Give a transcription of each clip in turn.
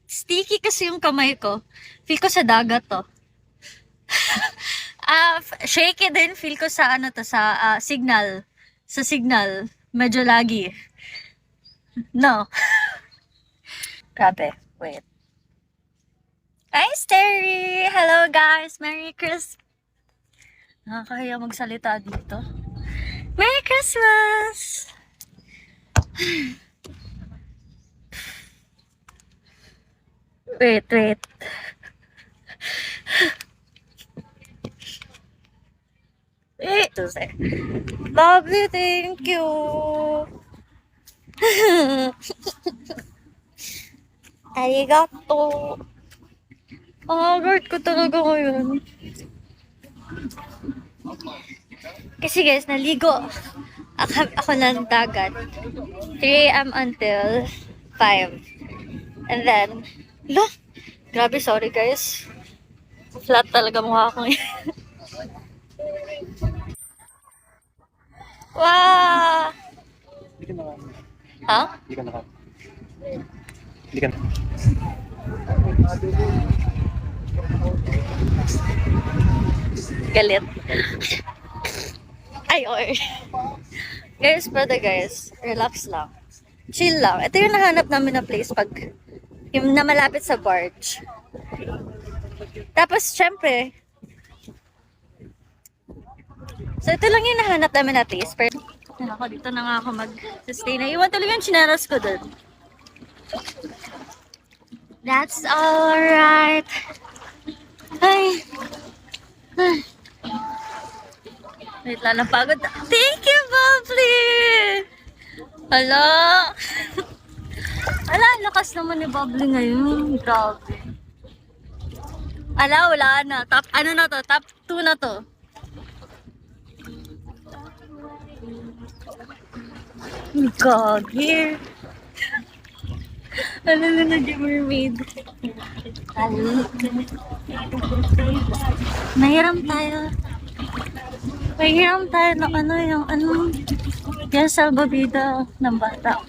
Sticky kasi yung kamay ko. Feel ko sa dagat to. Shaky din. Feel ko sa ano to, sa signal. Sa signal. Medyo lagi. No. Grabe. Wait. Hi, Terry! Hello, guys! Merry Christmas! Nakakahiya magsalita dito. Merry Christmas! Wait. Wait. Lovely, thank you! Arigato! Guard ko talaga ngayon. Kasi guys, naligo ako ng dagat. 3 a.m. until 5. And then, look! Grabe, sorry guys. Flat talaga mukha ko ngayon. Wow! Hindi ka naka... Ha? Hindi ka naka... Hindi ka naka... Galit. Ay, oy. Guys, brother guys, relax lang. Chill lang. Ito yung nahanap namin na place pag yung na malapit sa barge. Tapos, syempre, so ito lang yung nahanap namin na place. Pero, ako, dito na nga ako mag-stay. Naiwan tuloy yung chineras ko dun. That's alright. Ay. Wait lang, napagod. Thank you, Bubbly! Hala. Ala, lakas naman ni Bubbly ngayon. Grabe. Ala, wala na. Top, ano na to? Top 2 na to. Gagi. Ano na nag-mermaid? Nahiram tayo. Nahiram tayo ng ano, yung ano, yung salbabida ng bata.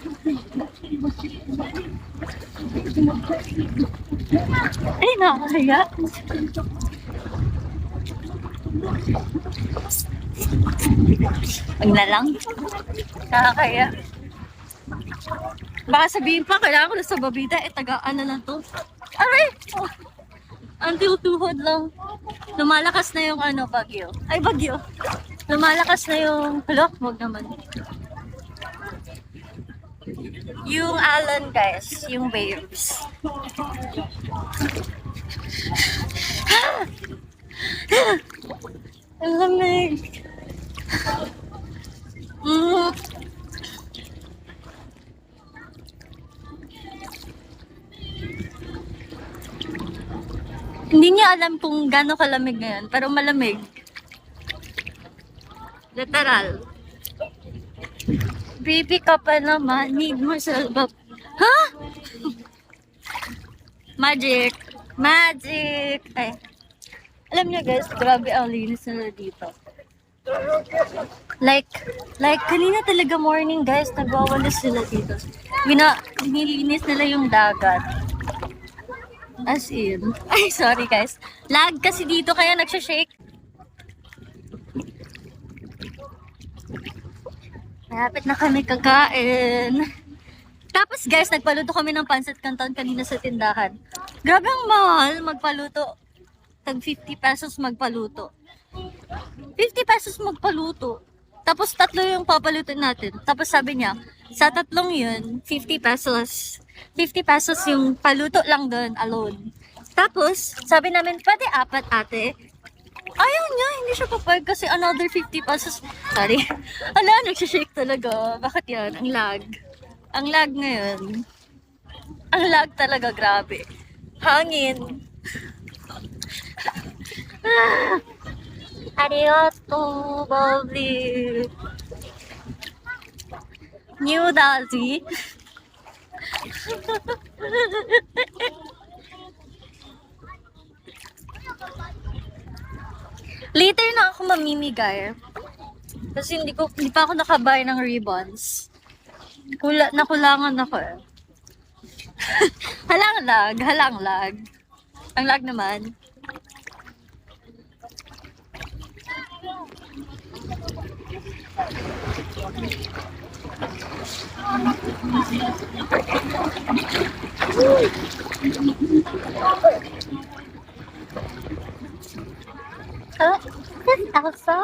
Ay, nakakaya. Wag na lang. Nakakaya. Baka sabihin pa, kailangan ko na sa babida, tagaan na lang to. Aray! Oh. Until tuhod lang. Lumalakas na yung ano, bagyo. Ay, bagyo. Lumalakas na yung, hala, wag naman. Yung alon, guys. Yung waves. Ang lamig. Hindi niya alam kung gaano kalamig ngayon, pero malamig. Literal. Baby ka pa naman, need mo salbab. Ha? Magic! Magic! Ay. Alam niyo guys, grabe ang linis nila dito. Like kanina talaga morning guys, nagwawalis sila dito. Nilinis nila yung dagat. As in. Ay, sorry guys. Lag kasi dito kaya nagsha-shake. Malapit na kami kakain. Tapos guys, nagpaluto kami ng pancit canton kanina sa tindahan. Grabe ang mahal magpaluto. Tag 50 pesos magpaluto. 50 pesos magpaluto. Tapos tatlo yung papalutin natin. Tapos sabi niya, sa tatlong yun, 50 pesos. 50 pesos yung paluto lang doon, alone. Tapos, sabi namin, pwede apat ate. Ayaw niya, hindi siya papayag kasi another 50 pesos. Sorry. Ala, nagsishake talaga. Bakit yan? Ang lag. Ang lag ngayon. Ang lag talaga, grabe. Hangin. Arigato, Bubbly. New Dazi. Later na ako mamimigay. Kasi hindi pa ako nakabay ng ribbons. Nakulangan ako eh. Halang lag, halang lag. Ang lag naman. Oh, this Elsa?